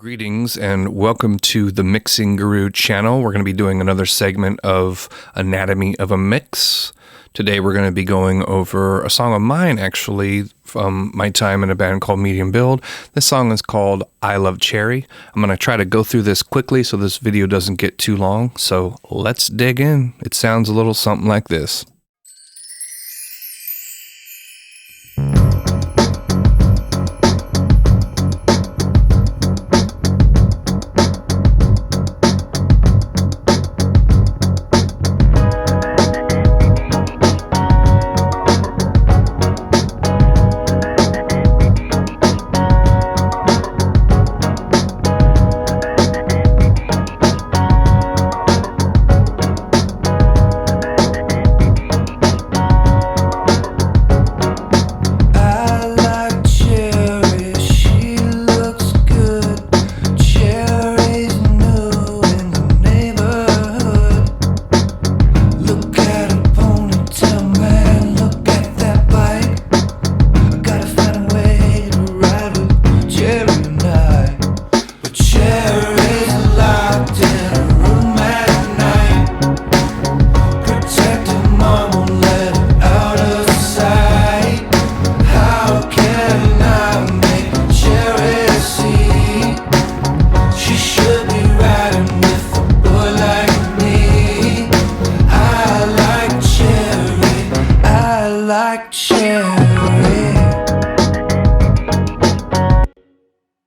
Greetings and welcome to the Mixing Guru channel. We're going to be doing another segment of Anatomy of a Mix. Today we're going to be going over a song of mine, actually, from my time in a band called Medium Build. This song is called I Love Cherry. I'm going to try to go through this quickly so this video doesn't get too long. So let's dig in. It sounds a little something like this.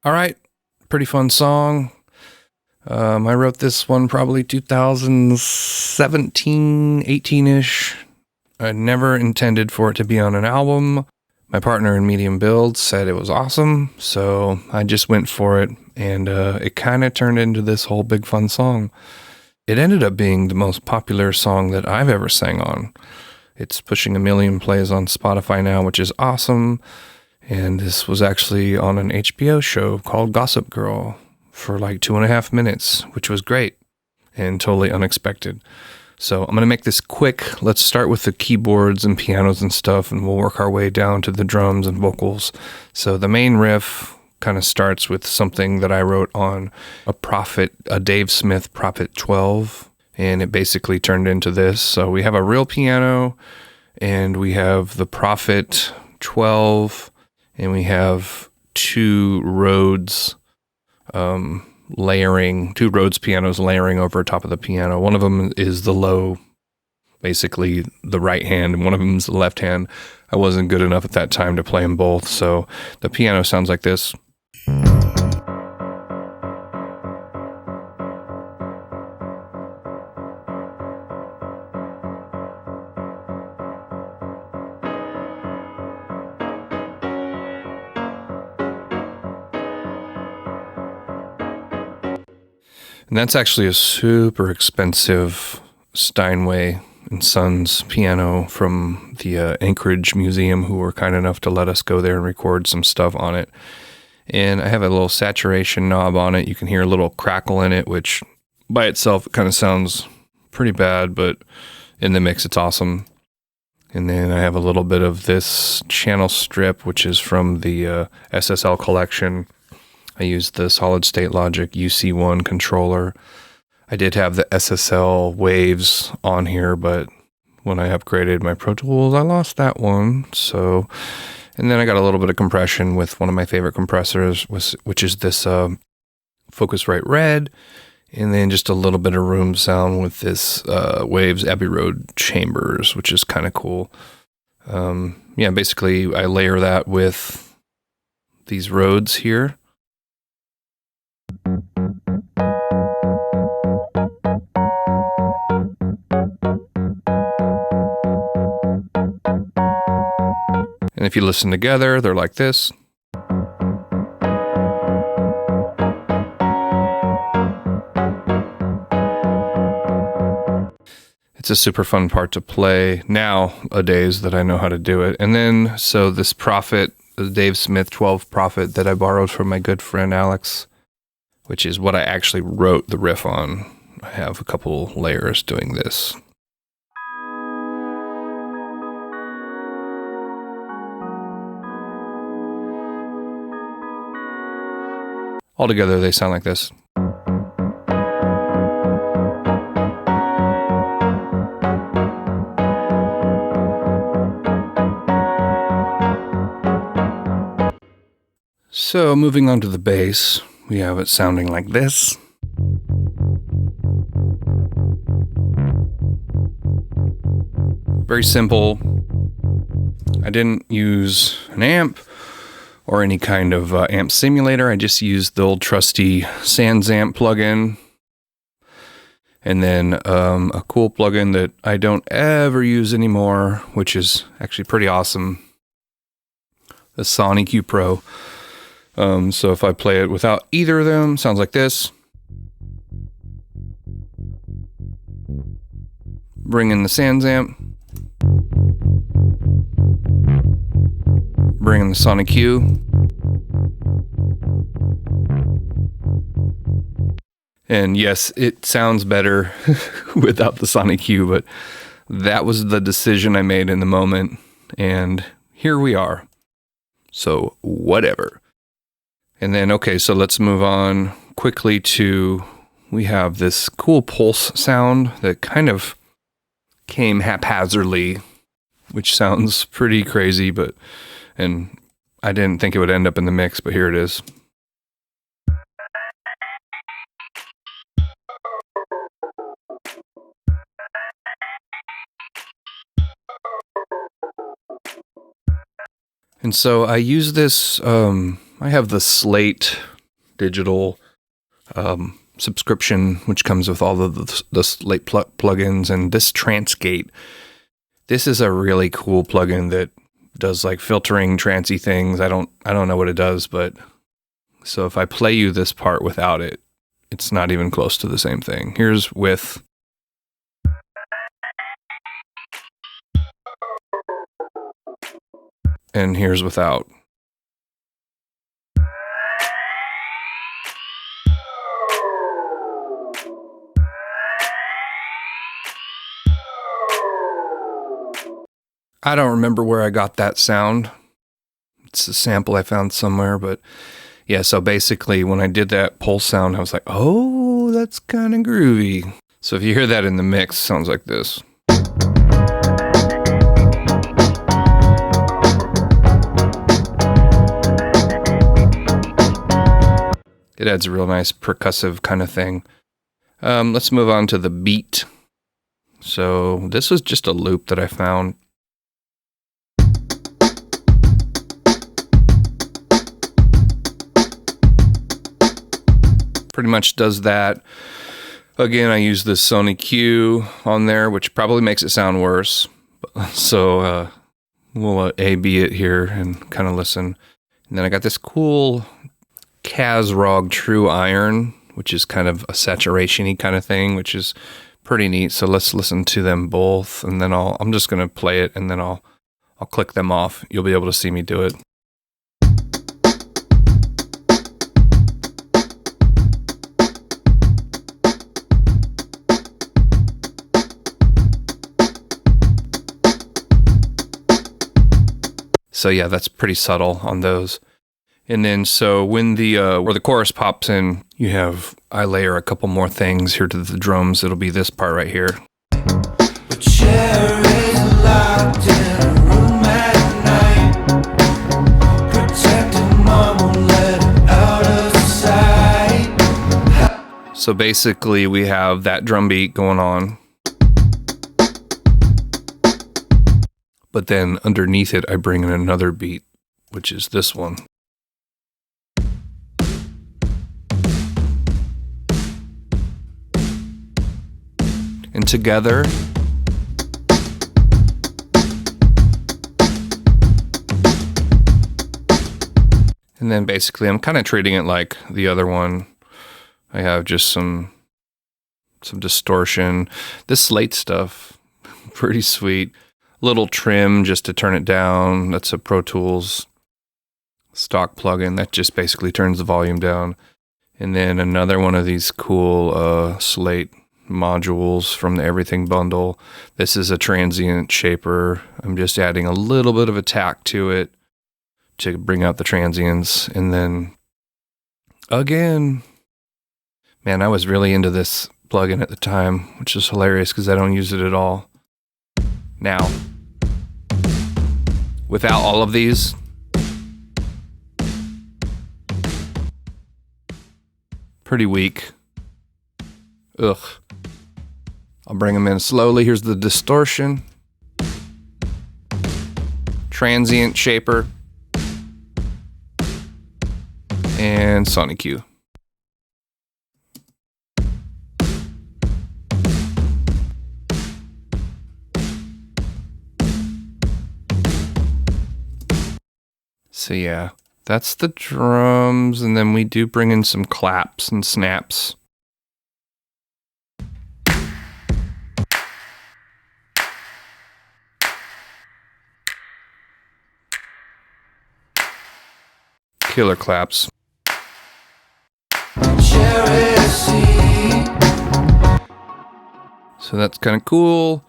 All right, pretty fun song. I wrote this one probably 2017, 18-ish. I never intended for it to be on an album. My partner in Medium Build said it was awesome, so I just went for it, and it kind of turned into this whole big fun song. It ended up being the most popular song that I've ever sang on. It's pushing 1 million plays on Spotify now, which is awesome. And this was actually on an HBO show called Gossip Girl for like 2.5 minutes, which was great and totally unexpected. So I'm going to make this quick. Let's start with the keyboards and pianos and stuff, and we'll work our way down to the drums and vocals. So the main riff kind of starts with something that I wrote on a Dave Smith Prophet 12, and it basically turned into this. So we have a real piano, and we have the Prophet 12, and we have two Rhodes pianos layering over top of the piano. One of them is the low, basically the right hand, and one of them is the left hand. I wasn't good enough at that time to play them both, so the piano sounds like this. And that's actually a super expensive Steinway & Sons piano from the Anchorage Museum, who were kind enough to let us go there and record some stuff on it. And I have a little saturation knob on it. You can hear a little crackle in it, which by itself kind of sounds pretty bad, but in the mix it's awesome. And then I have a little bit of this channel strip, which is from the SSL collection. I used the Solid State Logic UC1 controller. I did have the SSL waves on here, but when I upgraded my Pro Tools, I lost that one. So, and then I got a little bit of compression with one of my favorite compressors, which is this Focusrite Red, and then just a little bit of room sound with this Waves Abbey Road Chambers, which is kind of cool. Yeah, basically I layer that with these Rhodes here. And if you listen together, they're like this. It's a super fun part to play nowadays that I know how to do it. And then, so this Prophet, the Dave Smith 12 Prophet that I borrowed from my good friend Alex, which is what I actually wrote the riff on. I have a couple layers doing this. Altogether, they sound like this. So moving on to the bass, we have it sounding like this. Very simple. I didn't use an amp or any kind of amp simulator. I just used the old trusty Sans amp plugin. And then a cool plugin that I don't ever use anymore, which is actually pretty awesome. The SoniQ Pro. So if I play it without either of them, sounds like this. Bring in the Sans amp. Bring in the SoniQ. And yes, it sounds better without the SoniQ, but that was the decision I made in the moment. And here we are. So whatever. And then, okay, so let's move on quickly to, we have this cool pulse sound that kind of came haphazardly, which sounds pretty crazy, and I didn't think it would end up in the mix, but here it is. And so I use this, I have the Slate digital subscription, which comes with all of the Slate plugins, and this Transgate. This is a really cool plugin that does like filtering trancey things. I don't know what it does, but so if I play you this part without it, it's not even close to the same thing. Here's with. And here's without. I don't remember where I got that sound. It's a sample I found somewhere, but yeah, so basically when I did that pulse sound, I was like, oh, that's kind of groovy. So if you hear that in the mix, it sounds like this. It adds a real nice percussive kind of thing. Let's move on to the beat. So this was just a loop that I found. Pretty much does that. Again, I use the SoniQ on there, which probably makes it sound worse. So we'll A-B it here and kind of listen. And then I got this cool Kazrog True Iron, which is kind of a saturation-y kind of thing, which is pretty neat. So let's listen to them both, and then I'm just going to play it, and then I'll click them off. You'll be able to see me do it. So yeah, that's pretty subtle on those. And then so when where the chorus pops in, I layer a couple more things here to the drums. It'll be this part right here. So basically we have that drum beat going on. But then underneath it, I bring in another beat, which is this one. And together, and then basically I'm kind of treating it like the other one. I have just some distortion. This Slate stuff, pretty sweet. Little trim just to turn it down. That's a Pro Tools stock plugin that just basically turns the volume down. And then another one of these cool Slate modules from the Everything bundle. This is a transient shaper. I'm just adding a little bit of attack to it to bring out the transients. And then Again. Man, I was really into this plugin at the time, which is hilarious because I don't use it at all. Now, without all of these, pretty weak. Ugh. I'll bring them in slowly. Here's the distortion. Transient shaper. And Sonic Q. So yeah, that's the drums, and then we do bring in some claps and snaps. Killer claps. So that's kind of cool.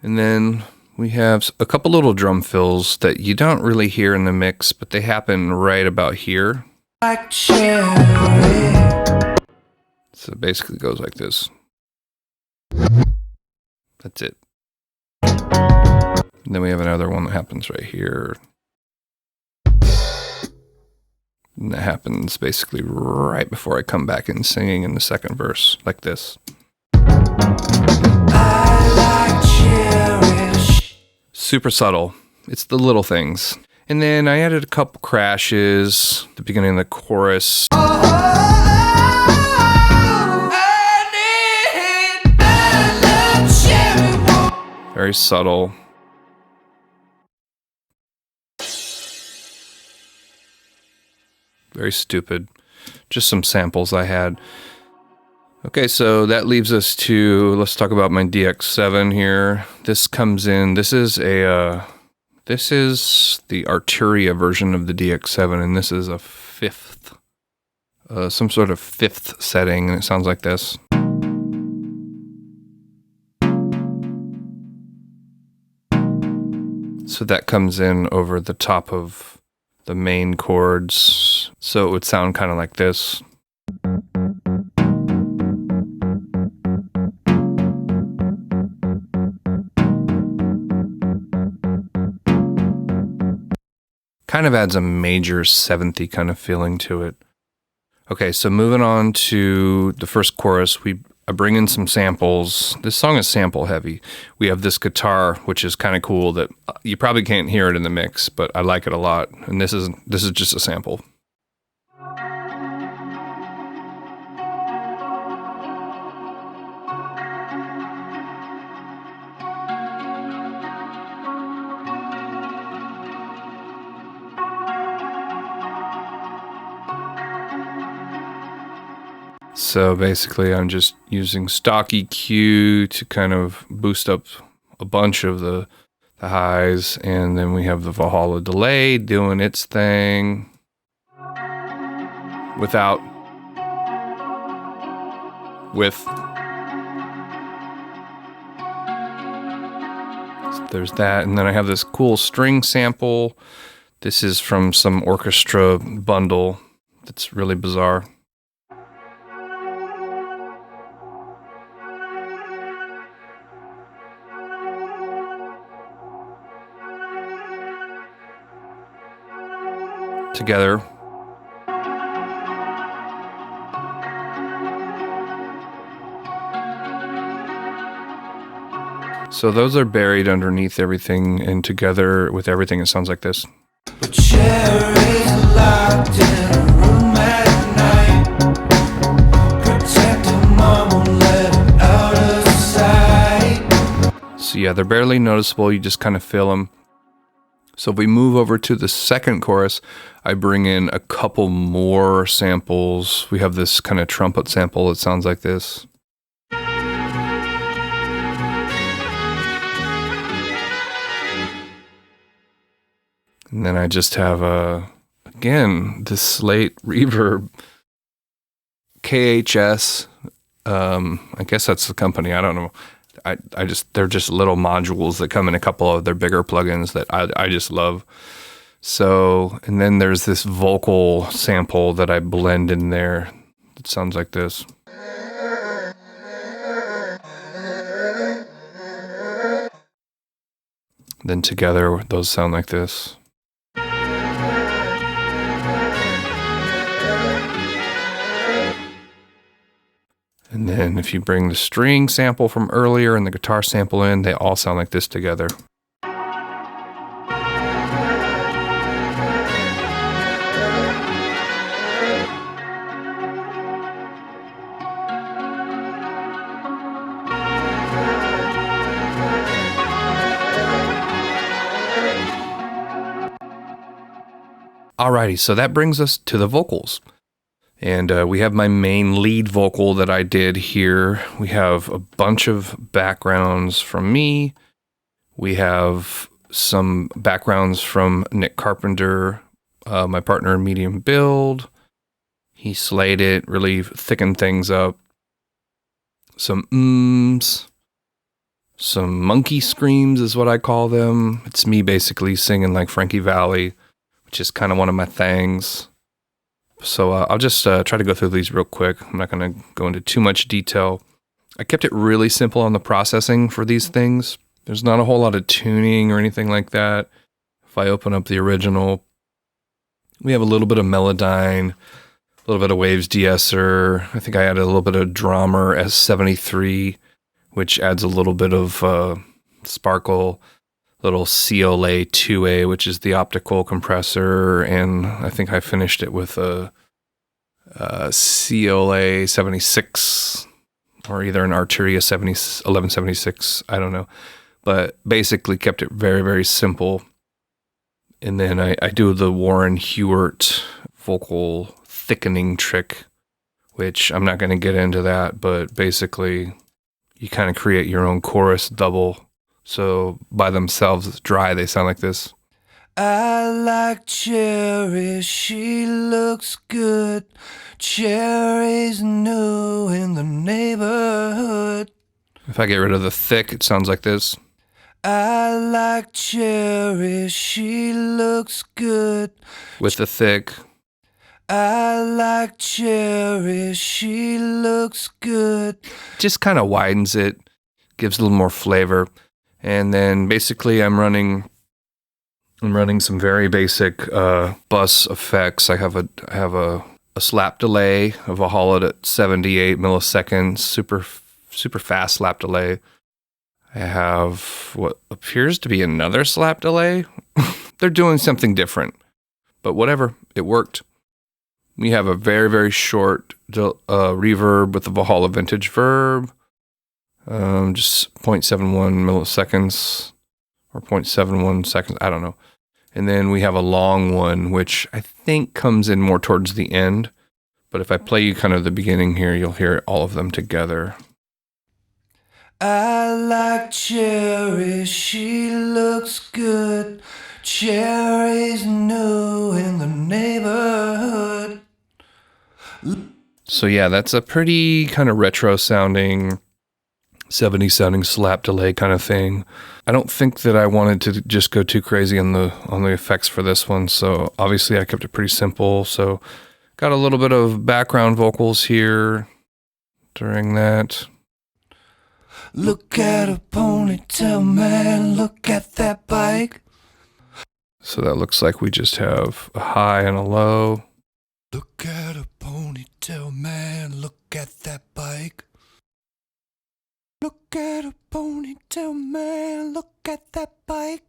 And then we have a couple little drum fills that you don't really hear in the mix, but they happen right about here. So it basically goes like this. That's it. And then we have another one that happens right here. And that happens basically right before I come back in singing in the second verse, like this. Super subtle. It's the little things. And then I added a couple crashes at the beginning of the chorus. Very subtle. Very stupid. Just some samples I had. Okay, so that leaves us to, let's talk about my DX7 here. This comes in, this is the Arturia version of the DX7, and this is a fifth, some sort of fifth setting, and it sounds like this. So that comes in over the top of the main chords, so it would sound kind of like this. Kind of adds a major seventh-y kind of feeling to it. Okay, so moving on to the first chorus, I bring in some samples. This song is sample heavy. We have this guitar, which is kind of cool that you probably can't hear it in the mix, but I like it a lot. And this is just a sample. So basically I'm just using stock EQ to kind of boost up a bunch of the highs, and then we have the Valhalla delay doing its thing with. So there's that, and then I have this cool string sample. This is from some orchestra bundle that's really bizarre. Together. So those are buried underneath everything, and together with everything it sounds like this. So yeah, they're barely noticeable, you just kind of feel them. So if we move over to the second chorus, I bring in a couple more samples. We have this kind of trumpet sample that sounds like this. And then I just have, again, this Slate reverb. KHS, I guess that's the company, I don't know. They're just little modules that come in a couple of their bigger plugins that I just love. So, and then there's this vocal sample that I blend in there. It sounds like this. Then together, those sound like this. And then if you bring the string sample from earlier and the guitar sample in, they all sound like this together. Alrighty, so that brings us to the vocals. And we have my main lead vocal that I did here. We have a bunch of backgrounds from me. We have some backgrounds from Nick Carpenter, my partner in Medium Build. He slayed it, really thickened things up. Some ums, some monkey screams is what I call them. It's me basically singing like Frankie Valli, which is kind of one of my things. So I'll just try to go through these real quick. I'm not going to go into too much detail. I kept it really simple on the processing for these things. There's not a whole lot of tuning or anything like that. If I open up the original, we have a little bit of Melodyne, a little bit of Waves de-esser. I think I added a little bit of Drummer S73, which adds a little bit of sparkle. Little CLA 2A, which is the optical compressor, and I think I finished it with a CLA 76, or either an Arturia 1176, I don't know. But basically kept it very, very simple. And then I do the Warren Hewart vocal thickening trick, which I'm not going to get into that, but basically you kind of create your own chorus double. So by themselves, dry, they sound like this. I like Cherry, she looks good. Cherry's new in the neighborhood. If I get rid of the thick, it sounds like this. I like Cherry, she looks good. With the thick. I like Cherry, she looks good. Just kind of widens it, gives a little more flavor. And then basically I'm running some very basic bus effects. I have a slap delay of a Holland at 78 milliseconds, super fast slap delay. I have what appears to be another slap delay. They're doing something different, but whatever, it worked. We have a very, very short reverb with the Valhalla Vintage Verb. Just 0.71 milliseconds or 0.71 seconds, I don't know. And then we have a long one, which I think comes in more towards the end. But if I play you kind of the beginning here, you'll hear all of them together. I like Cherry, she looks good. Cherry's new in the neighborhood. So yeah, that's a pretty kind of retro sounding 70s sounding slap delay kind of thing. I don't think that I wanted to just go too crazy on the effects for this one, so obviously I kept it pretty simple. So got a little bit of background vocals here during that. Look at a ponytail man, look at that bike. So that looks like we just have a high and a low. Look at a ponytail man, look at that bike. Look at a ponytail man, look at that bike.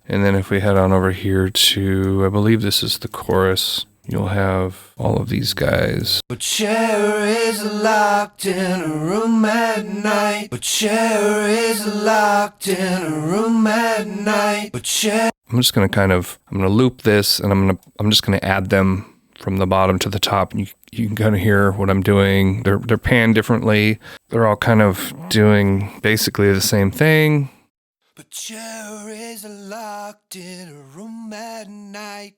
And then if we head on over here to, I believe this is the chorus, you'll have all of these guys. But Cherry's locked in a room at night. But Cherry's locked in a room at night. But I'm just gonna I'm gonna loop this, and I'm just gonna add them from the bottom to the top, and you can kind of hear what I'm doing. They're panned differently. They're all kind of doing basically the same thing. But Cherry's locked in a room at night.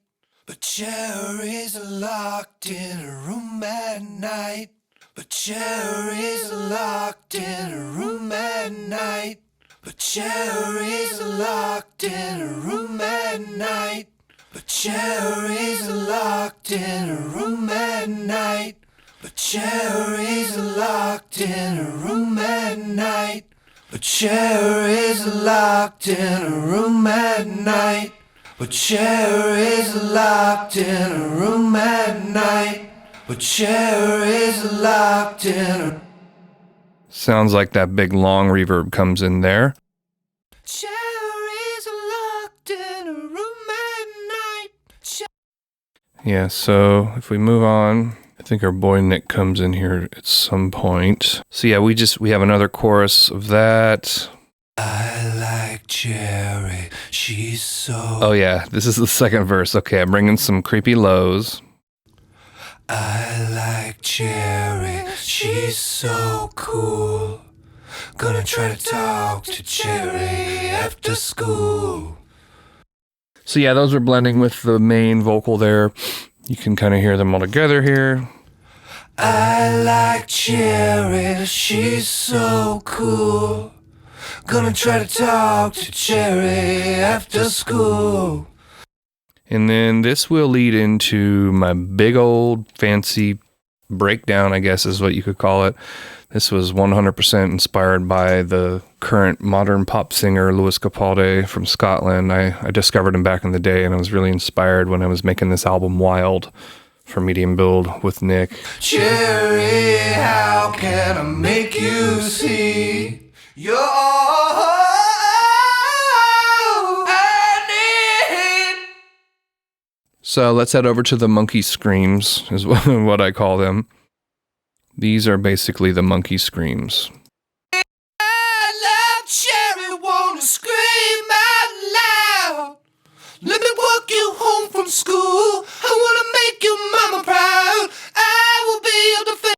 But Cherry's locked in a room at night. But Cherry's locked in a room at night. But cherries are locked in a room at night. But cherries are locked in a room at night. But cherries are locked in a room at night. But cherries are locked in a room at night. But cherries are locked in a room at night. But cherries are locked in a... Sounds like that big long reverb comes in there. Cherries are locked in a room at night. Yeah, so if we move on, I think our boy Nick comes in here at some point. So yeah, we have another chorus of that. I like Cherry, she's so... Oh yeah, this is the second verse. Okay, I'm bringing some creepy lows. I like Cherry, she's so cool. Gonna try to talk to Cherry after school. So yeah, those are blending with the main vocal there. You can kind of hear them all together here. I like Cherry, she's so cool. Gonna try to talk to Cherry after school. And then this will lead into my big old fancy breakdown, I guess is what you could call it. This was 100% inspired by the current modern pop singer Lewis Capaldi from Scotland. I discovered him back in the day, and I was really inspired when I was making this album Wild for Medium Build with Nick. Cherry, how can I make you see you're all I need? So let's head over to the monkey screams, is what I call them. These are basically the monkey screams. I love Cherry, wanna scream out loud. Let me walk you home from school. I wanna make your mama proud. I will be your defense.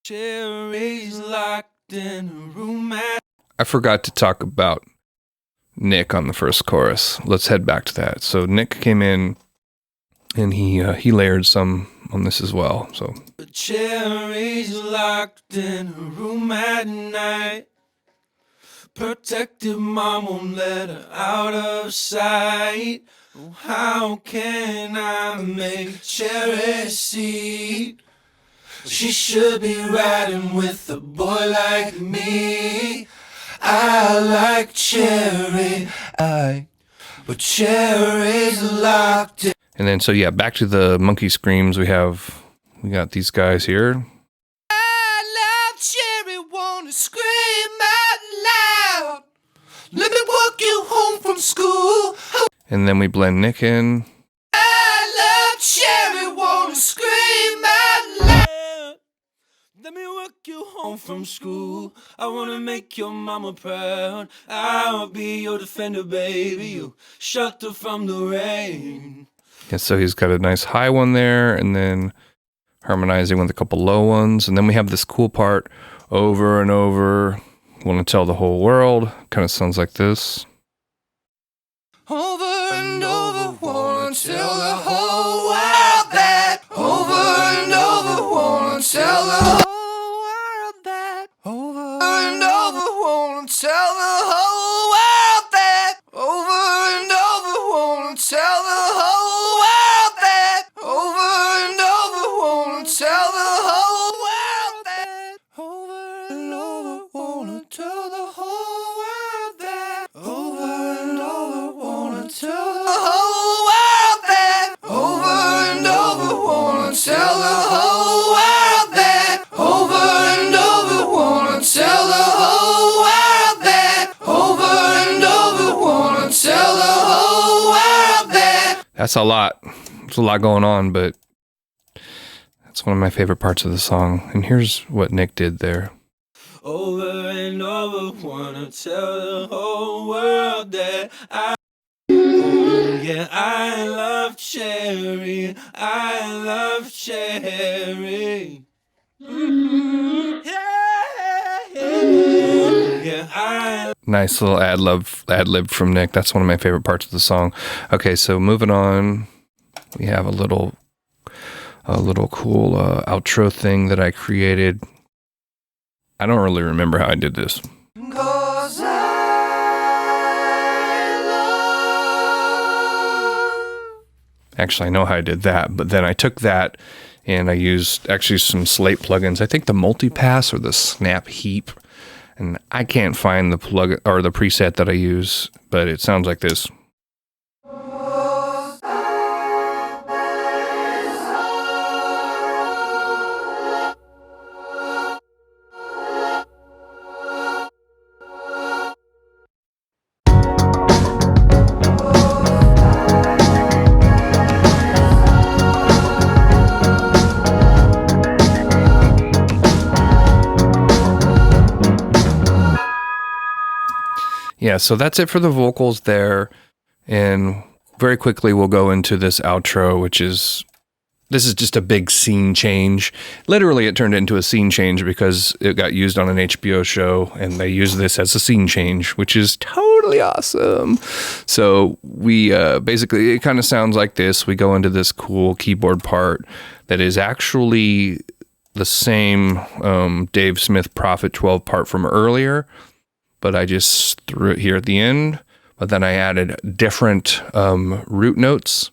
Cherry's locked in a room at... I forgot to talk about Nick on the first chorus. Let's head back to that. So Nick came in and he layered some on this as well. So Cherry's locked in a room at night. Protective mom won't let her out of sight. Oh, how can I make Cherry see she should be riding with a boy like me? I like Cherry, but Cherry's locked in. And then, so yeah, back to the monkey screams. We got these guys here. I love Cherry, wanna scream out loud. Let me walk you home from school. And then we blend Nick in. I love Cherry, wanna scream out loud. Let me walk you home from school. I wanna make your mama proud. I'll be your defender, baby. You shelter from the rain. Yeah, so he's got a nice high one there, and then harmonizing with a couple low ones. And then we have this cool part, over and over, want to tell the whole world. Kind of sounds like this. Over and over, wanna tell the whole world that. Over and over, wanna tell the whole world that. Over and over, wanna tell the whole world that. Over and over, wanna tell the whole world that. Over and over, wanna tell the whole world that. Over and over, wanna tell the whole world that. Over and over, wanna tell the whole world that. Over and over, wanna tell the whole world that. Over and over, wanna tell the whole world that. Over and over, wanna tell the whole world that. That's a lot. There's a lot going on, but that's one of my favorite parts of the song. And here's what Nick did there. Over and over, wanna tell the whole world that oh yeah, I love Cherry, I love Cherry. Yeah, Nice little ad lib from Nick. That's one of my favorite parts of the song. Okay, so moving on, we have a little cool outro thing that I created. I don't really remember how I did this. Go Actually, I know how I did that, but then I took that and I used actually some Slate plugins. I think the Multipass or the Snap Heap, and I can't find the plug or the preset that I use, but it sounds like this. Yeah, so that's it for the vocals there. And very quickly we'll go into this outro, this is just a big scene change. Literally, it turned into a scene change because it got used on an HBO show, and they use this as a scene change, which is totally awesome. So we basically, it kind of sounds like this. We go into this cool keyboard part that is actually the same Dave Smith Prophet 12 part from earlier, but I just threw it here at the end. But then I added different root notes,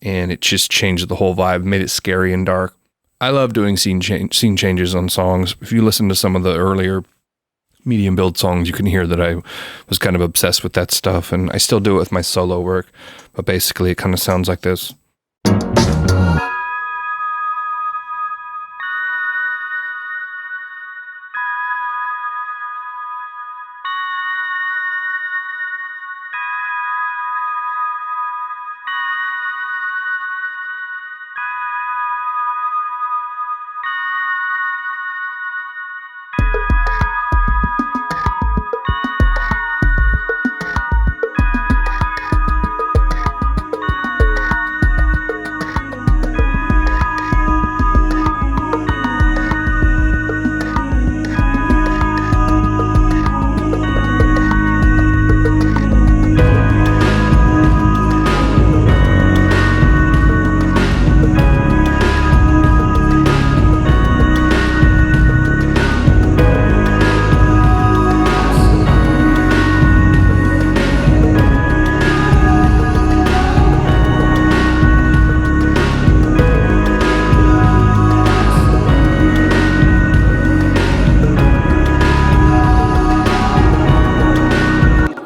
and it just changed the whole vibe, made it scary and dark. I love doing scene changes on songs. If you listen to some of the earlier medium build songs, you can hear that I was kind of obsessed with that stuff, and I still do it with my solo work. But basically, it kind of sounds like this.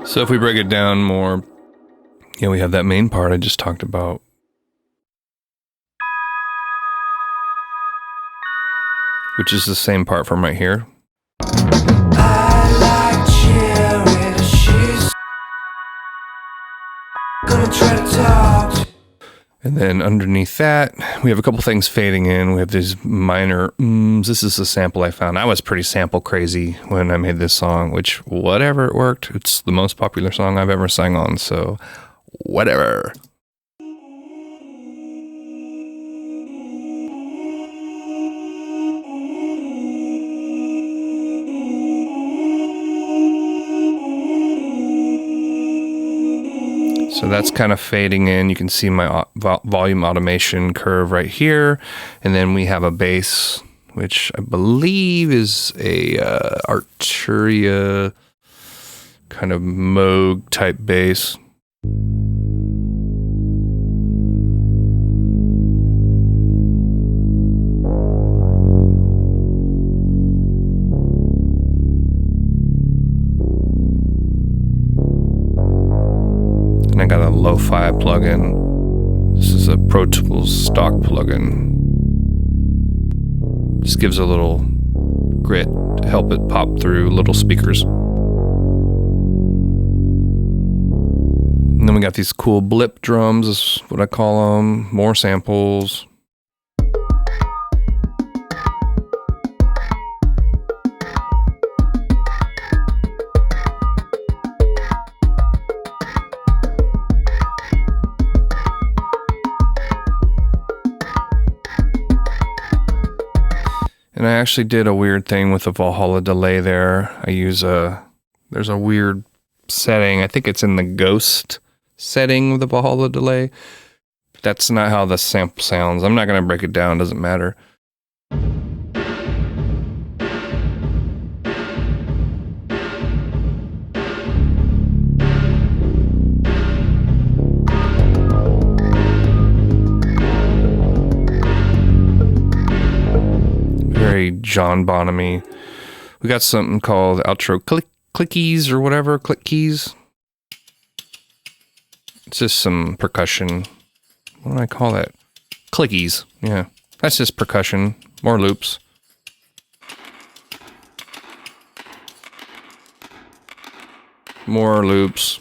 So if we break it down more, we have that main part I just talked about. Which is the same part from right here. I like cheering, she's gonna try to talk to. And then underneath that, we have a couple things fading in. We have these minor ums. This is a sample I found. I was pretty sample crazy when I made this song, which whatever, it worked. It's the most popular song I've ever sang on, so whatever. So that's kind of fading in. You can see my volume automation curve right here. And then we have a bass, which I believe is a Arturia kind of Moog type bass. I got a lo-fi plugin. This is a Pro Tools stock plugin. Just gives a little grit to help it pop through little speakers. And then we got these cool blip drums, is what I call them. More samples. And I actually did a weird thing with the Valhalla delay there. There's a weird setting. I think it's in the ghost setting of the Valhalla delay. That's not how the sample sounds. I'm not going to break it down. Doesn't matter. very John Bonham-y. We got something called outro clickies or whatever, click keys. It's just some percussion. What do I call that? Clickies. Yeah, that's just percussion. More loops. More loops.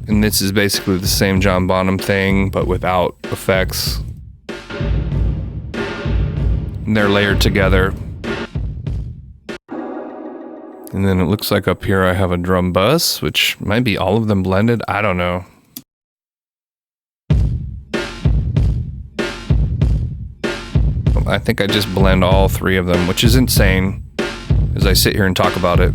And this is basically the same John Bonham thing, but without effects. And they're layered together. And then it looks like up here I have a drum bus, which might be all of them blended. I don't know. I think I just blend all three of them, which is insane as I sit here and talk about it.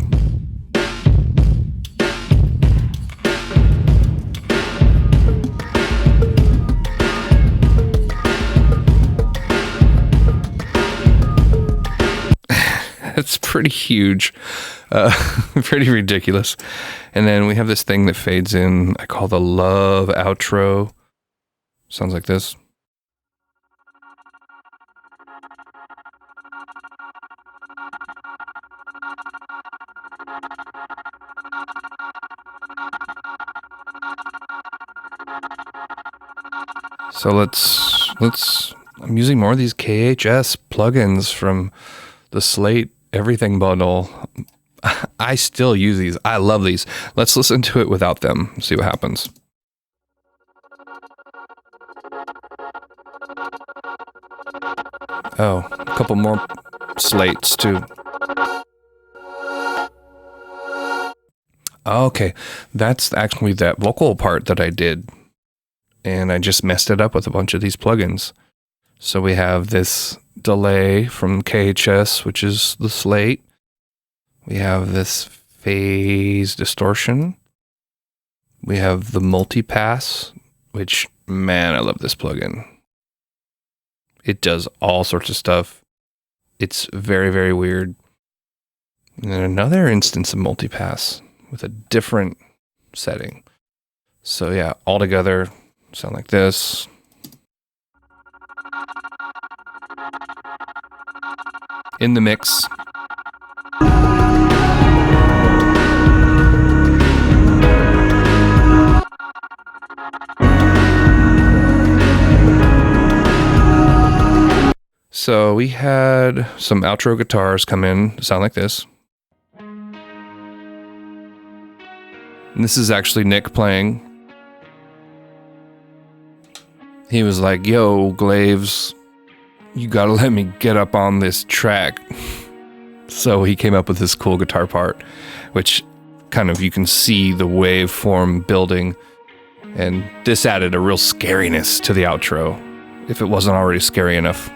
It's pretty huge, pretty ridiculous. And then we have this thing that fades in, I call the love outro. Sounds like this. So I'm using more of these KHS plugins from the Slate Everything bundle. I still use these. I love these. Let's listen to it without them. See what happens. Oh, a couple more slates too. Okay, that's actually that vocal part that I did. And I just messed it up with a bunch of these plugins. So we have this delay from KHS, which is the Slate. We have this phase distortion. We have the multipass, which, man, I love this plugin. It does all sorts of stuff. It's very, very weird. And then another instance of multipass with a different setting. So yeah, all together sound like this. In the mix. So we had some outro guitars come in to sound like this. And this is actually Nick playing. He was like, yo, Glaves, you gotta let me get up on this track. So he came up with this cool guitar part, which kind of, you can see the waveform building. And this added a real scariness to the outro, if it wasn't already scary enough.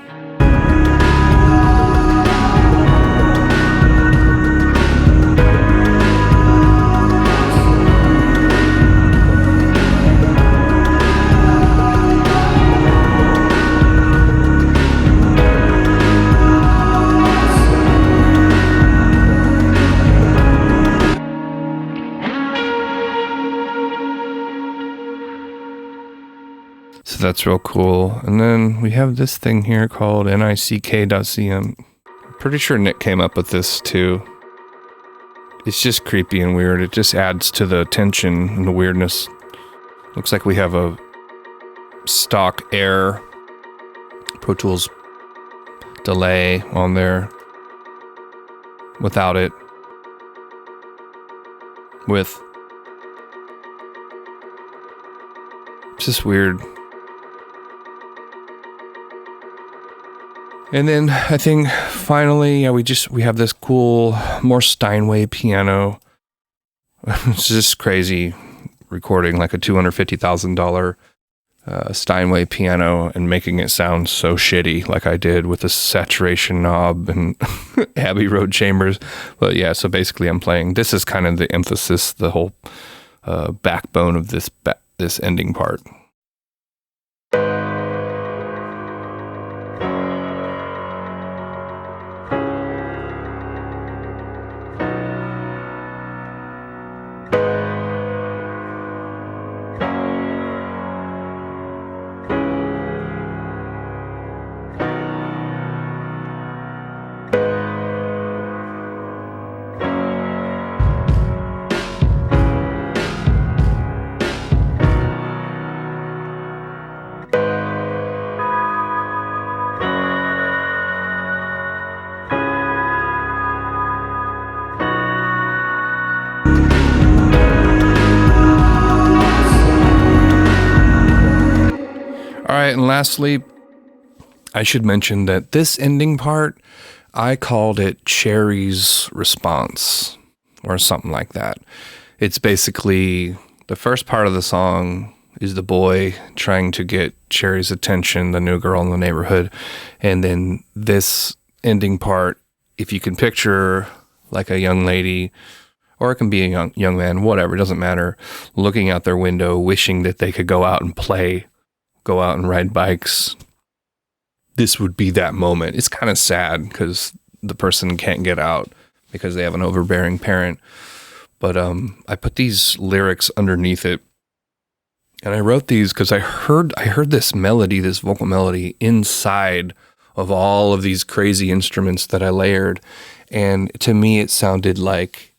So that's real cool. And then we have this thing here called nick.cm. I'm pretty sure Nick came up with this too. It's just creepy and weird. It just adds to the tension and the weirdness. Looks like we have a stock Air Pro Tools delay on there without it. With. It's just weird. And then I think finally, yeah, we have this cool, more Steinway piano. It's just crazy recording like a $250,000 Steinway piano and making it sound so shitty like I did with the saturation knob and Abbey Road chambers. But yeah, so basically I'm playing, this is kind of the emphasis, the whole backbone of this ending part. right, and lastly, I should mention that this ending part, I called it Cherry's Response, or something like that. It's basically the first part of the song is the boy trying to get Cherry's attention, the new girl in the neighborhood. And then this ending part, if you can picture like a young lady, or it can be a young man, whatever, it doesn't matter, looking out their window, wishing that they could go out and play, go out and ride bikes. This would be that moment. It's kind of sad because the person can't get out because they have an overbearing parent. But I put these lyrics underneath it. And I wrote these because I heard this melody, this vocal melody inside of all of these crazy instruments that I layered. And to me, it sounded like,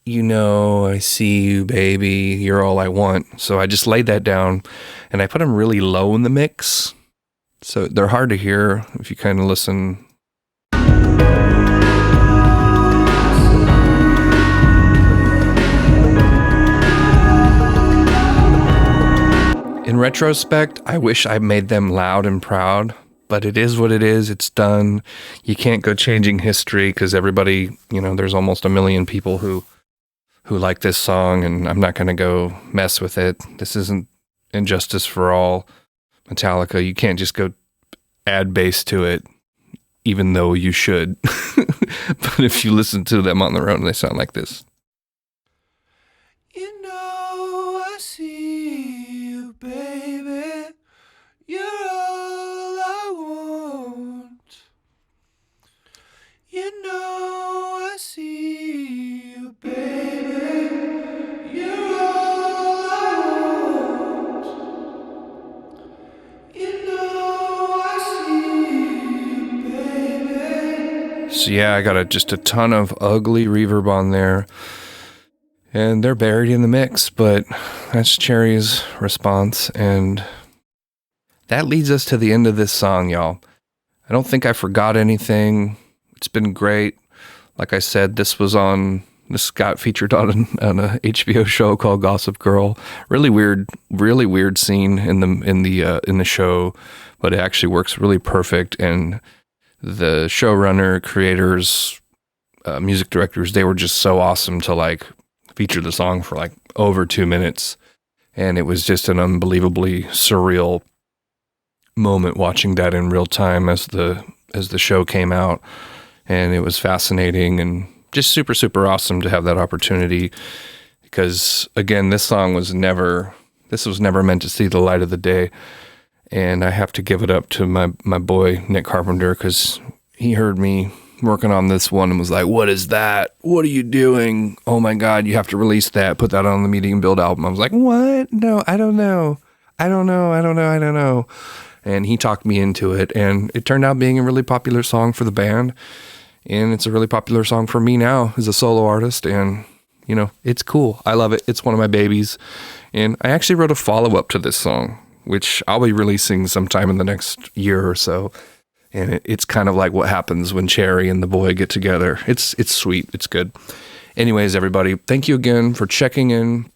you know, I see you, baby, you're all I want. So I just laid that down and I put them really low in the mix. So they're hard to hear if you kind of listen. In retrospect, I wish I made them loud and proud, but it is what it is. It's done. You can't go changing history because everybody, you know, there's almost 1 million people who like this song, and I'm not going to go mess with it. This isn't Injustice for All, Metallica. You can't just go add bass to it, even though you should. But if you listen to them on their own, they sound like this. You know I see you, baby. You're all I want. You know I see you, baby. You're all I want. You know I see you, baby. So yeah, I got just a ton of ugly reverb on there. And they're buried in the mix, but that's Cherry's Response. And that leads us to the end of this song, y'all. I don't think I forgot anything. It's been great. Like I said, this got featured on a HBO show called Gossip Girl. Really weird scene in the show, but it actually works really perfect. And the showrunner, creators, music directors, they were just so awesome to like feature the song for like over 2 minutes. And it was just an unbelievably surreal moment watching that in real time as the show came out. And it was fascinating and just super, super awesome to have that opportunity because again, this was never meant to see the light of the day. And I have to give it up to my boy, Nick Carpenter, because he heard me working on this one and was like, what is that? What are you doing? Oh my God, you have to release that. Put that on the Medium Build album. I was like, what? No, I don't know. And he talked me into it. And it turned out being a really popular song for the band. And it's a really popular song for me now as a solo artist. And, you know, it's cool. I love it. It's one of my babies. And I actually wrote a follow-up to this song, which I'll be releasing sometime in the next year or so. And it's kind of like what happens when Cherry and the boy get together. It's sweet. It's good. Anyways, everybody, thank you again for checking in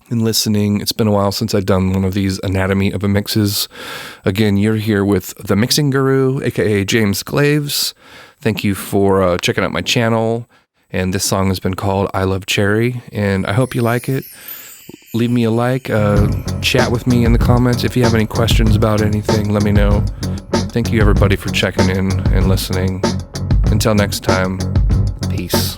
and listening. It's been a while since I've done one of these Anatomy of a Mixes. Again, you're here with the Mixing Guru, aka James Glaves. Thank you for checking out my channel. And this song has been called I Love Cherry. And I hope you like it. Leave me a like. Chat with me in the comments. If you have any questions about anything, let me know. Thank you, everybody, for checking in and listening. Until next time, peace.